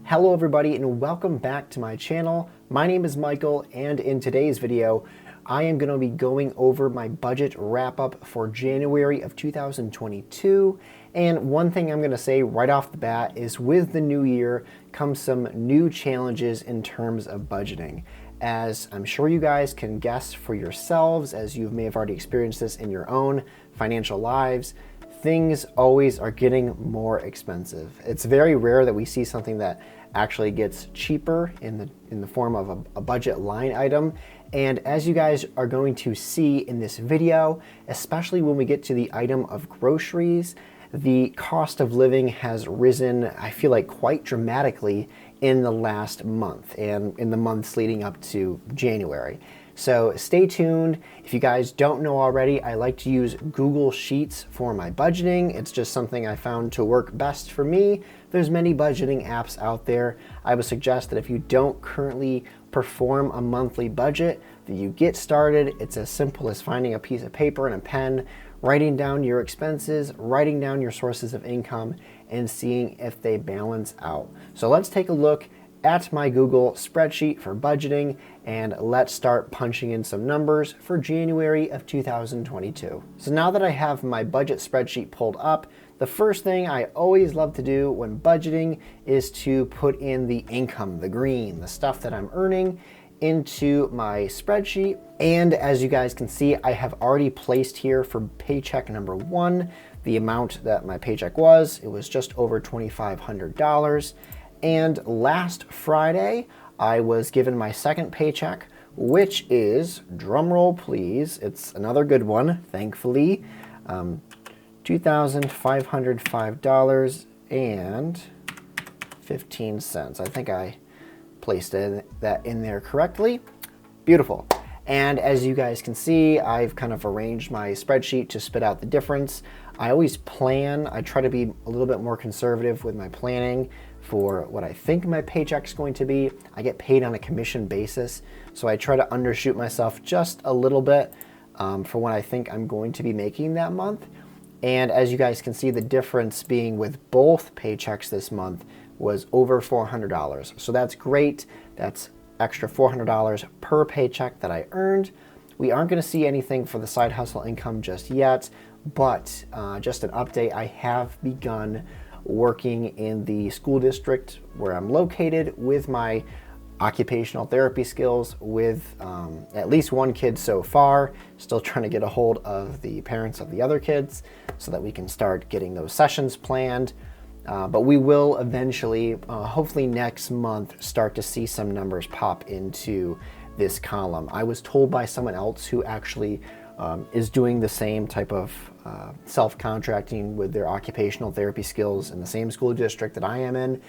Hello everybody and welcome back to my channel. My name is Michael and in today's video I am going to be going over my budget wrap-up for January of 2022. And one thing I'm going to say right off the bat is with the new year comes some new challenges in terms of budgeting. As I'm sure you guys can guess for yourselves, as you may have already experienced this in your own financial lives, things always are getting more expensive. It's very rare that we see something that actually gets cheaper in the form of a budget line item. And as you guys are going to see in this video, especially when we get to the item of groceries, the cost of living has risen, I feel like, quite dramatically in the last month and in the months leading up to January. So stay tuned. If you guys don't know already, I like to use Google Sheets for my budgeting. It's just something I found to work best for me. There's many budgeting apps out there. I would suggest that if you don't currently perform a monthly budget, that you get started. It's as simple as finding a piece of paper and a pen, writing down your expenses, writing down your sources of income, and seeing if they balance out. So let's take a look at my Google spreadsheet for budgeting, and let's start punching in some numbers for January of 2022. So now that I have my budget spreadsheet pulled up, the first thing I always love to do when budgeting is to put in the income, the green, the stuff that I'm earning into my spreadsheet. And as you guys can see, I have already placed here for paycheck number 1, the amount that my paycheck was. It was just over $2,500. And last Friday, I was given my second paycheck, which is, drumroll please, it's another good one, thankfully, $2,505.15. I think I placed that in there correctly. Beautiful. And as you guys can see, I've kind of arranged my spreadsheet to spit out the difference. I always plan, I try to be a little bit more conservative with my planning for what I think my paycheck's going to be. I get paid on a commission basis, so I try to undershoot myself just a little bit for what I think I'm going to be making that month. And as you guys can see, the difference being with both paychecks this month was over $400. So that's great. That's extra $400 per paycheck that I earned. We aren't going to see anything for the side hustle income just yet, but just an update, I have begun working in the school district where I'm located with my occupational therapy skills with at least one kid so far. Still trying to get a hold of the parents of the other kids so that we can start getting those sessions planned. But we will eventually, hopefully next month, start to see some numbers pop into this column. I was told by someone else who actually is doing the same type of self-contracting with their occupational therapy skills in the same school district that I am in,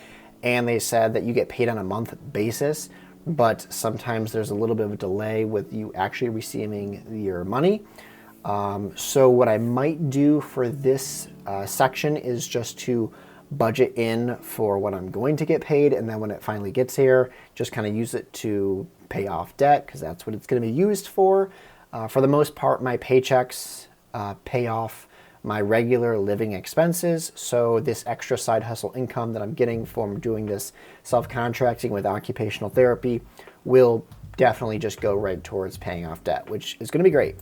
and they said that you get paid on a month basis, but sometimes there's a little bit of a delay with you actually receiving your money. So what I might do for this section is just to budget in for what I'm going to get paid, and then when it finally gets here, just kind of use it to pay off debt, because that's what it's going to be used for. For the most part, my paychecks pay off my regular living expenses, so this extra side hustle income that I'm getting from doing this self-contracting with occupational therapy will definitely just go right towards paying off debt, which is going to be great.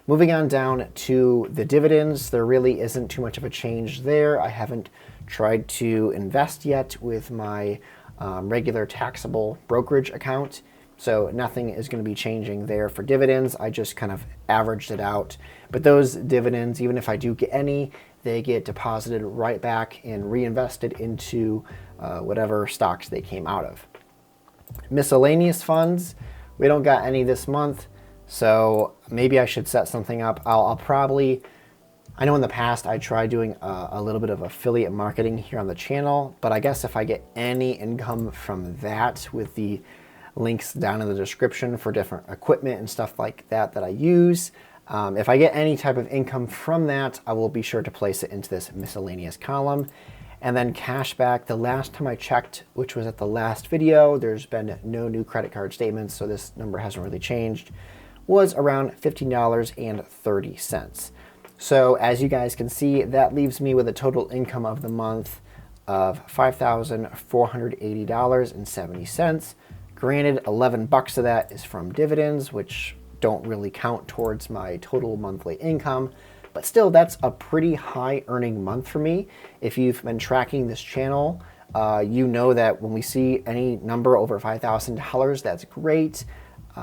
Moving on down to the dividends, there really isn't too much of a change there. I haven't tried to invest yet with my regular taxable brokerage account, so nothing is going to be changing there for dividends. I just kind of averaged it out. But those dividends, even if I do get any, they get deposited right back and reinvested into whatever stocks they came out of. Miscellaneous funds, we don't got any this month, so maybe I should set something up. I'll probably, I know in the past I tried doing a little bit of affiliate marketing here on the channel, but I guess if I get any income from that with the links down in the description for different equipment and stuff like that that I use, if I get any type of income from that, I will be sure to place it into this miscellaneous column. And then cash back, the last time I checked, which was at the last video, there's been no new credit card statements, so this number hasn't really changed, was around $15.30. So as you guys can see, that leaves me with a total income of the month of $5,480.70. Granted, 11 bucks of that is from dividends, which don't really count towards my total monthly income, but still, that's a pretty high earning month for me. If you've been tracking this channel, you know that when we see any number over $5,000, that's great.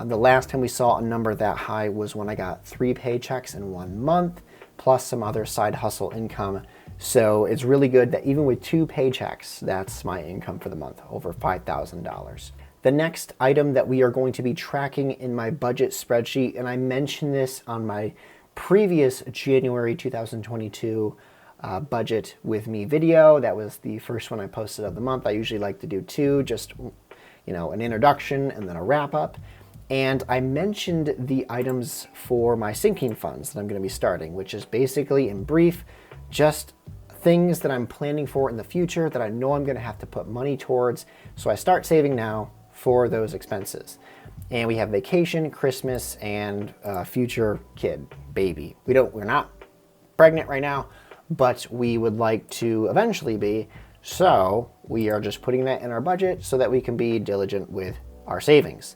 The last time we saw a number that high was when I got 3 paychecks in 1 month, plus some other side hustle income. So it's really good that even with 2 paychecks, that's my income for the month, over $5,000. The next item that we are going to be tracking in my budget spreadsheet, and I mentioned this on my previous January 2022 budget with me video. That was the first one I posted of the month. I usually like to do 2, just an introduction and then a wrap up. And I mentioned the items for my sinking funds that I'm going to be starting, which is basically, in brief, just things that I'm planning for in the future that I know I'm going to have to put money towards. So I start saving now for those expenses. And we have vacation, Christmas, and future kid, baby. We're not pregnant right now, but we would like to eventually be. So we are just putting that in our budget so that we can be diligent with our savings.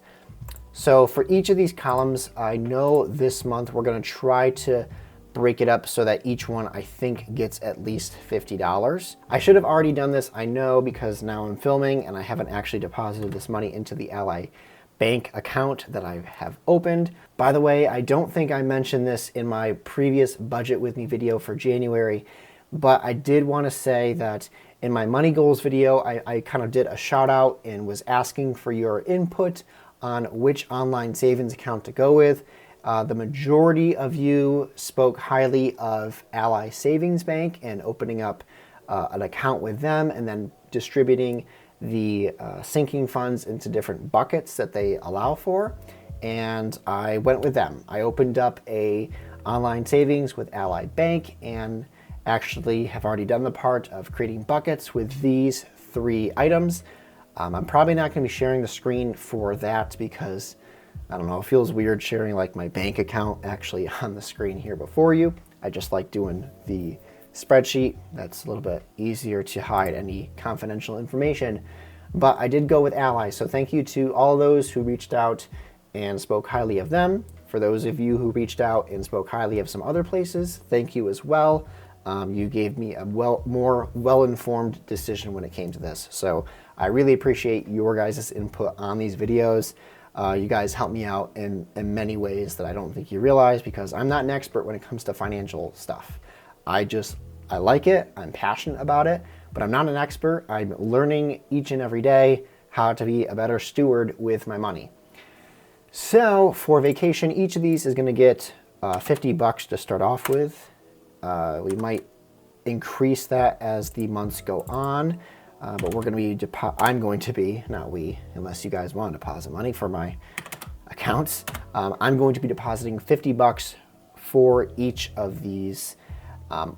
So for each of these columns, I know this month we're going to try to break it up so that each one, I think, gets at least $50. I should have already done this, I know, because now I'm filming and I haven't actually deposited this money into the Ally bank account that I have opened. By the way, I don't think I mentioned this in my previous budget with me video for January, but I did want to say that in my money goals video, I kind of did a shout out and was asking for your input on which online savings account to go with. The majority of you spoke highly of Ally Savings Bank and opening up an account with them and then distributing the sinking funds into different buckets that they allow for. And I went with them. I opened up a online savings with Ally Bank and actually have already done the part of creating buckets with these 3 items. I'm probably not going to be sharing the screen for that because, I don't know, it feels weird sharing like my bank account actually on the screen here before you. I just like doing the spreadsheet. That's a little bit easier to hide any confidential information. But I did go with Ally, so thank you to all those who reached out and spoke highly of them. For those of you who reached out and spoke highly of some other places, thank you as well. You gave me a more well-informed decision when it came to this. So I really appreciate your guys' input on these videos. You guys help me out in many ways that I don't think you realize, because I'm not an expert when it comes to financial stuff. I like it, I'm passionate about it, but I'm not an expert. I'm learning each and every day how to be a better steward with my money. So for vacation, each of these is gonna get 50 bucks to start off with. We might increase that as the months go on, but I'm going to be, not we, unless you guys want to deposit money for my accounts, I'm going to be depositing 50 bucks for each of these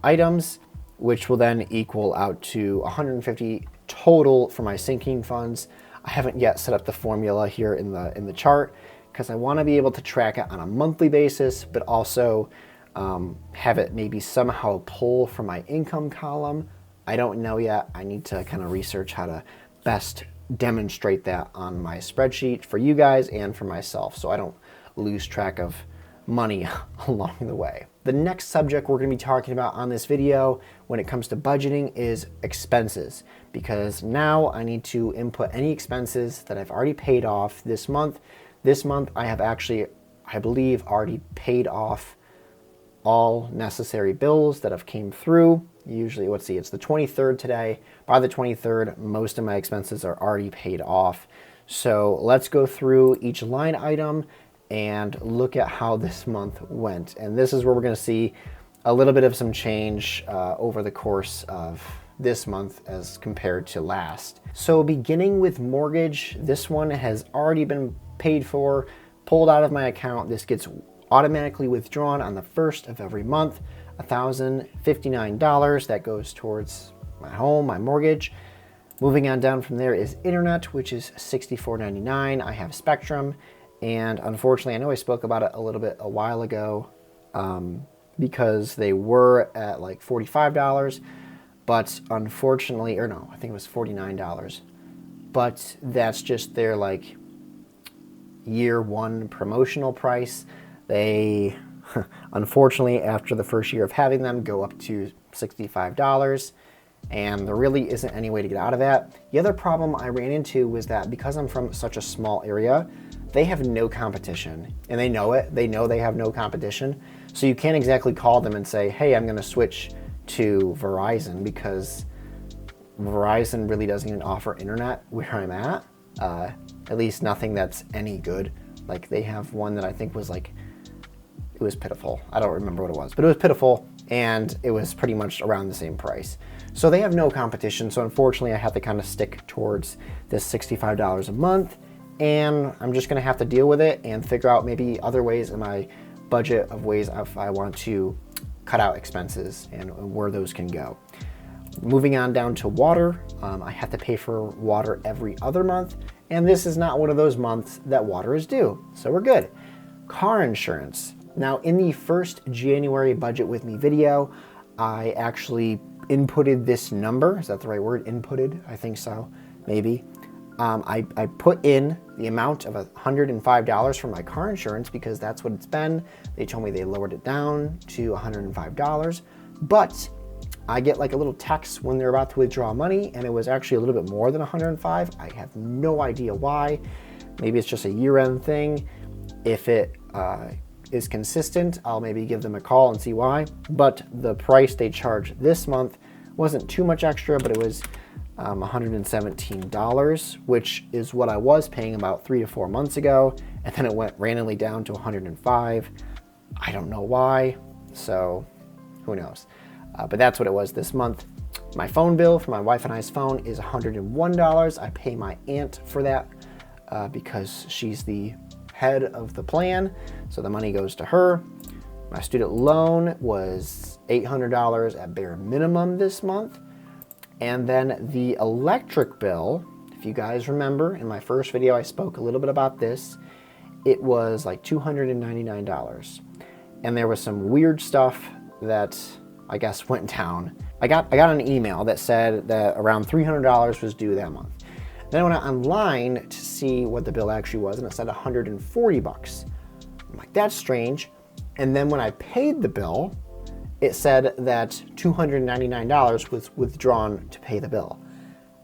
items, which will then equal out to 150 total for my sinking funds. I haven't yet set up the formula here in the chart because I want to be able to track it on a monthly basis, but also have it maybe somehow pull from my income column. I don't know yet. I need to kind of research how to best demonstrate that on my spreadsheet for you guys and for myself, so I don't lose track of money along the way. The next subject we're going to be talking about on this video when it comes to budgeting is expenses, because now I need to input any expenses that I've already paid off this month. This month I have actually, I believe, already paid off all necessary bills that have came through. Usually, let's see, it's the 23rd today. By the 23rd, most of my expenses are already paid off. So let's go through each line item and look at how this month went. And this is where we're going to see a little bit of some change over the course of this month as compared to last. So beginning with mortgage, this one has already been paid for, pulled out of my account. This gets automatically withdrawn on the 1st of every month, $1,059. That goes towards my home, my mortgage. Moving on down from there is internet, which is $64.99. I have Spectrum, and unfortunately, I know I spoke about it a little bit a while ago because they were at like $45, but unfortunately, or no, I think it was $49. But that's just their like year one promotional price. They, unfortunately, after the first year of having them, go up to $65. And there really isn't any way to get out of that. The other problem I ran into was that because I'm from such a small area, they have no competition. And they know it. They know they have no competition. So you can't exactly call them and say, hey, I'm going to switch to Verizon, because Verizon really doesn't even offer internet where I'm at least nothing that's any good. Like they have one that I think was like, it was pitiful. I don't remember what it was, but it was pitiful, and it was pretty much around the same price. So they have no competition. So unfortunately I have to kind of stick towards this $65 a month, and I'm just gonna have to deal with it and figure out maybe other ways in my budget of ways if I want to cut out expenses and where those can go. Moving on down to water, I have to pay for water every other month, and this is not one of those months that water is due, so we're good. Car insurance. Now in the first January Budget With Me video, I actually inputted this number. Is that the right word? Inputted? I think so, maybe. I put in the amount of $105 for my car insurance because that's what it's been. They told me they lowered it down to $105, but I get like a little text when they're about to withdraw money, and it was actually a little bit more than 105. I have no idea why. Maybe it's just a year-end thing. If it is consistent, I'll maybe give them a call and see why. But the price they charged this month wasn't too much extra, but it was $117, which is what I was paying about 3 to 4 months ago, and then it went randomly down to $105. I don't know why, so who knows. But that's what it was this month. My phone bill for my wife and I's phone is $101. I pay my aunt for that because she's the head of the plan, so the money goes to her. My student loan was $800 at bare minimum this month. And then the electric bill, if you guys remember, in my first video I spoke a little bit about this. It was like $299. And there was some weird stuff that I guess went down. I got an email that said that around $300 was due that month. Then I went online to see what the bill actually was, and it said $140. I'm like, that's strange. And then when I paid the bill, it said that $299 was withdrawn to pay the bill.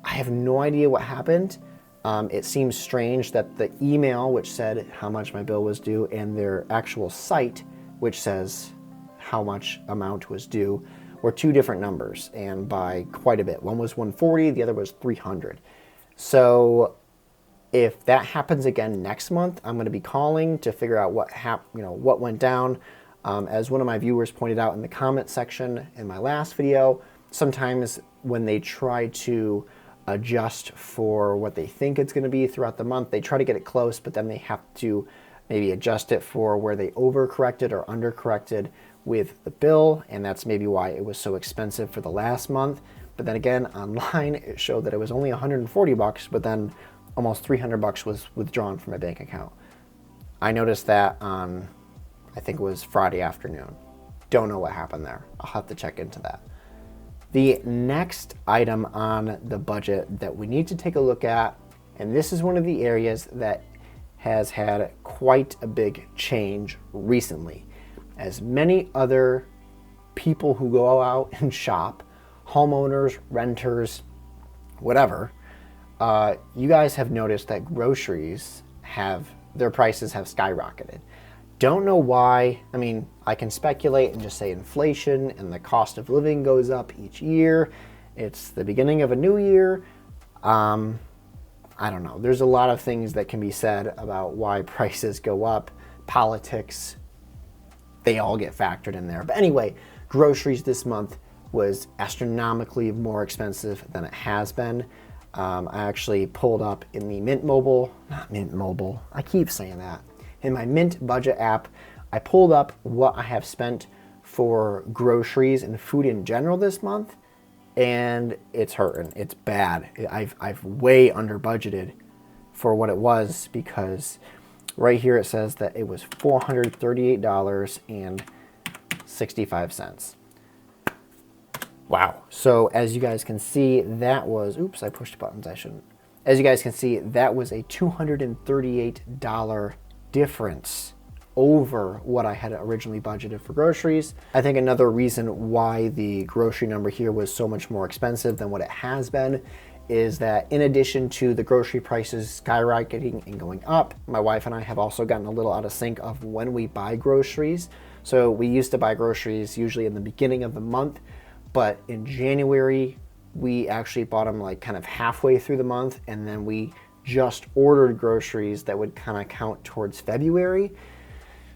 I have no idea what happened. It seems strange that the email, which said how much my bill was due, and their actual site, which says how much amount was due, were two different numbers, and by quite a bit. One was 140, the other was 300. So if that happens again next month, I'm going to be calling to figure out what went down. As one of my viewers pointed out in the comment section in my last video, sometimes when they try to adjust for what they think it's going to be throughout the month, they try to get it close, but then they have to maybe adjust it for where they overcorrected or undercorrected with the bill, and that's maybe why it was so expensive for the last month. But then again, online it showed that it was only $140, but then almost $300 was withdrawn from my bank account. I noticed that on, I think it was Friday afternoon. Don't know what happened there. I'll have to check into that. The next item on the budget that we need to take a look at, and this is one of the areas that has had quite a big change recently. As many other people who go out and shop, homeowners, renters, whatever, you guys have noticed that groceries their prices have skyrocketed. Don't know why. I mean, I can speculate and just say inflation and the cost of living goes up each year. It's the beginning of a new year. I don't know. There's a lot of things that can be said about why prices go up. Politics, they all get factored in there. But anyway, groceries this month was astronomically more expensive than it has been. I actually pulled up in the Mint Mobile, not Mint Mobile, I keep saying that. In my Mint Budget app, I pulled up what I have spent for groceries and food in general this month, and it's hurting. It's bad. I've way under budgeted for what it was, because right here it says that it was $438.65. Wow. So as you guys can see, that was, oops, I pushed buttons I shouldn't. As you guys can see, that was a $238 difference over what I had originally budgeted for groceries. I think another reason why the grocery number here was so much more expensive than what it has been is that in addition to the grocery prices skyrocketing and going up, my wife and I have also gotten a little out of sync of when we buy groceries. So we used to buy groceries usually in the beginning of the month, but in January, we actually bought them like kind of halfway through the month, and then we just ordered groceries that would kind of count towards February.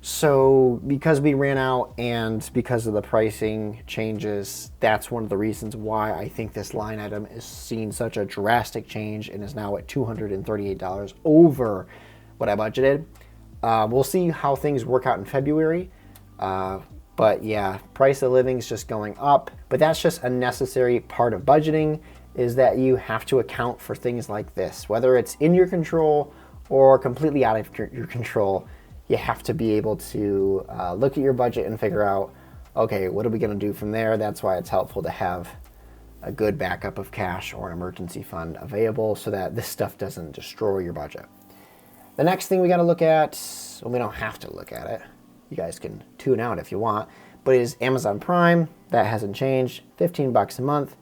So because we ran out and because of the pricing changes, that's one of the reasons why I think this line item is seeing such a drastic change and is now at $238 over what I budgeted. We'll see how things work out in February. But yeah, price of living is just going up, but that's just a necessary part of budgeting, is that you have to account for things like this, whether it's in your control or completely out of your control. You have to be able to look at your budget and figure out, okay, what are we going to do from there? That's why it's helpful to have a good backup of cash or an emergency fund available so that this stuff doesn't destroy your budget. The next thing we got to look at, well, we don't have to look at it. You guys can tune out if you want, but is Amazon Prime. That hasn't changed, 15 bucks a month.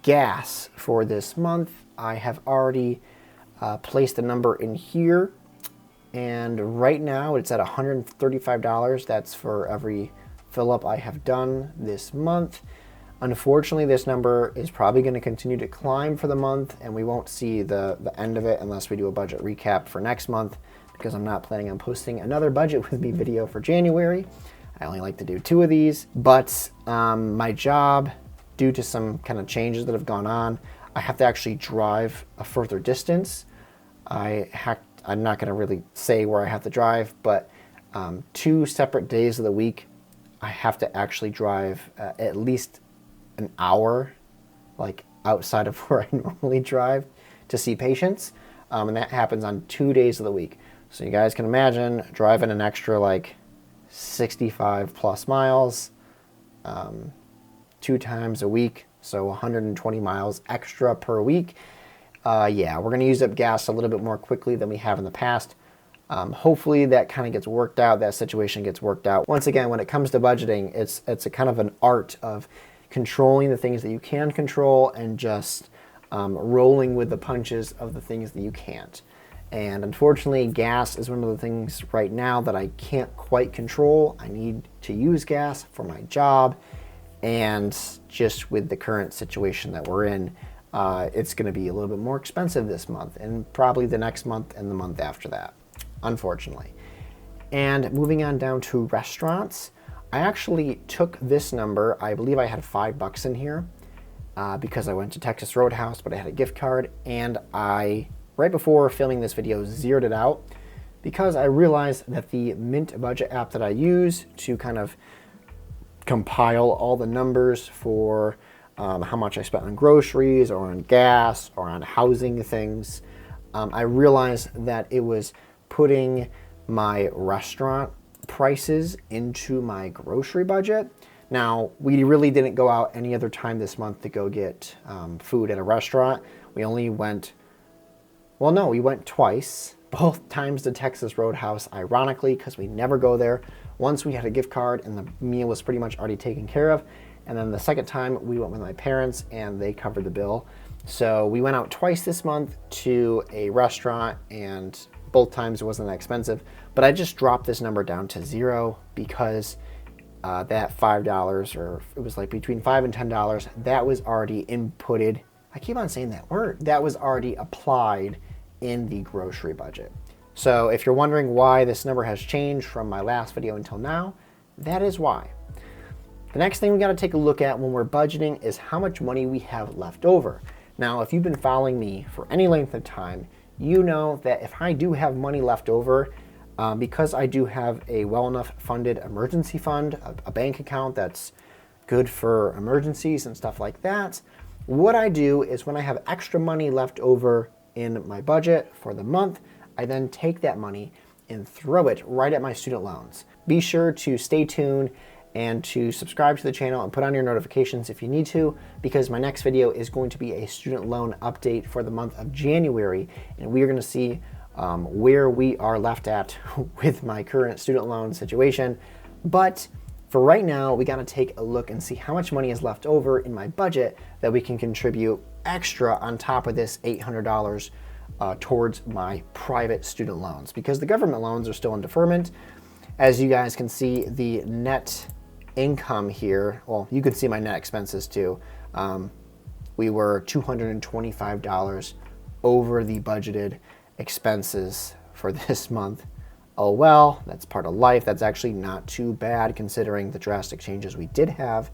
Gas for this month, I have already placed a number in here. And right now it's at $135. That's for every fill up I have done this month. Unfortunately, this number is probably going to continue to climb for the month, and we won't see the end of it unless we do a budget recap for next month, because I'm not planning on posting another budget with me video for January. I only like to do 2 of these, but my job, due to some kind of changes that have gone on, I have to actually drive a further distance. I'm not going to really say where I have to drive, but 2 separate days of the week, I have to actually drive at least an hour, like outside of where I normally drive to see patients. And that happens on 2 days of the week. So you guys can imagine driving an extra like 65 plus miles 2 times a week. So 120 miles extra per week. Yeah, we're going to use up gas a little bit more quickly than we have in the past. Hopefully that kind of gets worked out, that situation gets worked out. Once again, when it comes to budgeting, it's a kind of an art of controlling the things that you can control and just rolling with the punches of the things that you can't. And unfortunately, gas is one of the things right now that I can't quite control. I need to use gas for my job, and just with the current situation that we're in, it's going to be a little bit more expensive this month and probably the next month and the month after that, unfortunately. And moving on down to restaurants, I actually took this number. I believe I had $5 in here because I went to Texas Roadhouse, but I had a gift card, and I, right before filming this video, zeroed it out because I realized that the Mint budget app that I use to kind of compile all the numbers for how much I spent on groceries or on gas or on housing things, I realized that it was putting my restaurant prices into my grocery budget. Now, we really didn't go out any other time this month to go get food at a restaurant. We only went, well, no, we went twice, both times to Texas Roadhouse, ironically, because we never go there. Once we had a gift card and the meal was pretty much already taken care of. And then the second time we went with my parents and they covered the bill. So we went out twice this month to a restaurant, and both times it wasn't that expensive. But I just dropped this number down to 0 because that $5, or it was like between $5 and $10, that was already inputted. I keep on saying that word. That was already applied in the grocery budget. So if you're wondering why this number has changed from my last video until now, that is why. The next thing we got to take a look at when we're budgeting is how much money we have left over. Now, if you've been following me for any length of time, you know that if I do have money left over, because I do have a well enough funded emergency fund, a bank account that's good for emergencies and stuff like that, what I do is when I have extra money left over in my budget for the month, I then take that money and throw it right at my student loans. Be sure to stay tuned and to subscribe to the channel and put on your notifications if you need to, because my next video is going to be a student loan update for the month of January, and we are going to see where we are left at with my current student loan situation. But for right now, we got to take a look and see how much money is left over in my budget that we can contribute extra on top of this $800 towards my private student loans, because the government loans are still in deferment. As you guys can see, the net income here, well, you can see my net expenses too. We were $225 over the budgeted expenses for this month. Oh well, that's part of life. That's actually not too bad considering the drastic changes we did have.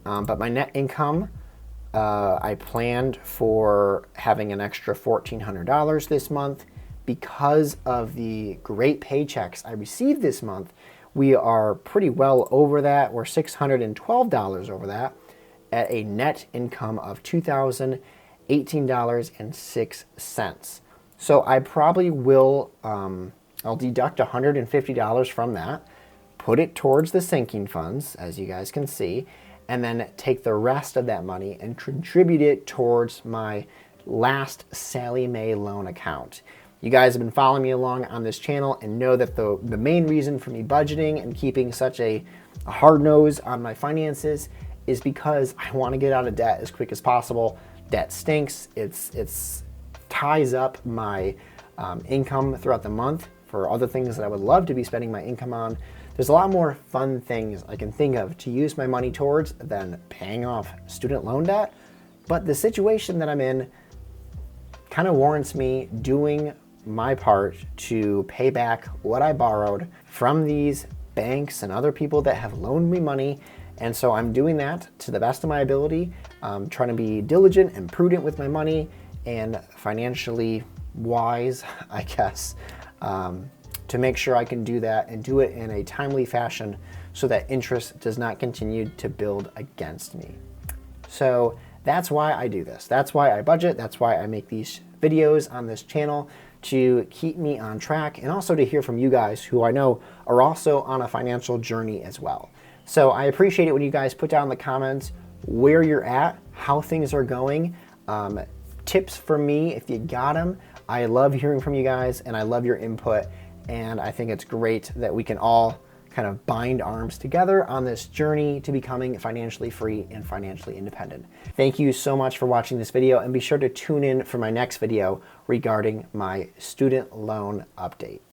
But my net income, I planned for having an extra $1,400 this month. Because of the great paychecks I received this month, we are pretty well over that. We're $612 over that at a net income of $2,018.06. So I probably will, I'll deduct $150 from that, put it towards the sinking funds, as you guys can see, and then take the rest of that money and contribute it towards my last Sallie Mae loan account. You guys have been following me along on this channel and know that the main reason for me budgeting and keeping such a hard nose on my finances is because I want to get out of debt as quick as possible. Debt stinks. It's ties up my income throughout the month for other things that I would love to be spending my income on. There's a lot more fun things I can think of to use my money towards than paying off student loan debt. But the situation that I'm in kind of warrants me doing my part to pay back what I borrowed from these banks and other people that have loaned me money. And so I'm doing that to the best of my ability, trying to be diligent and prudent with my money and financially wise, I guess, to make sure I can do that and do it in a timely fashion so that interest does not continue to build against me. So that's why I do this. That's why I budget. That's why I make these videos on this channel, to keep me on track and also to hear from you guys who I know are also on a financial journey as well. So I appreciate it when you guys put down in the comments where you're at, how things are going, tips for me if you got them. I love hearing from you guys and I love your input, and I think it's great that we can all kind of bind arms together on this journey to becoming financially free and financially independent. Thank you so much for watching this video, and be sure to tune in for my next video regarding my student loan update.